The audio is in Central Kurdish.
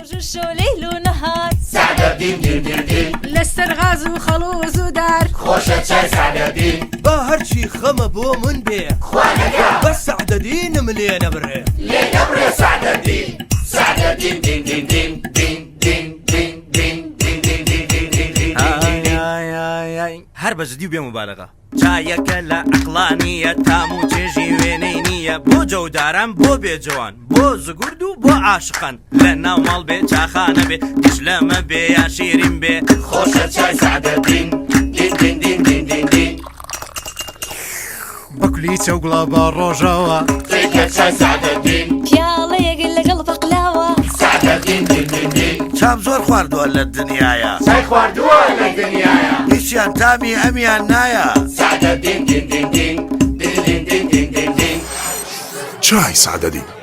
وجوش وليل ونهار سعدەدین دین دین دین لەسەر غاز و خەڵۆز و دار خۆشە چای سعدەدین با هەرچی خەمە بۆ من بێ خوانەکە بە سەعدەدینم لێ نەبڕێ لێ نەبڕێ سعدەدین سعدەدین دین دین دین دین دین دین دین دین دین دین دین دین دین دین هەر بەجددی و بێ مبالەغە چایەکە لە عەقڵانیە تام و چێژی وێنەی نییە بۆ جەوداران بۆ بێجوان بۆ زگورد و بۆ عاشقان لە ناو ماڵ بێ چاخانە بێ دیش لەمە بێ یا شیرین بێ خۆشە چای سعدەدین دین دین دین دین دین دین بەکولی چەوگڵە بە ڕۆژەوە تێکە چای سعدەدین پیاڵەیەک لەگەڵ بەقلاوە سعدەدین دین دین دین چام زۆر خواردووە لە دنیاە چای خواردووە لە دنیاە هیچیان تامی ئەمیان نایە سعدەدین دین دین دین دین دین دین دین دین چای سعدەدین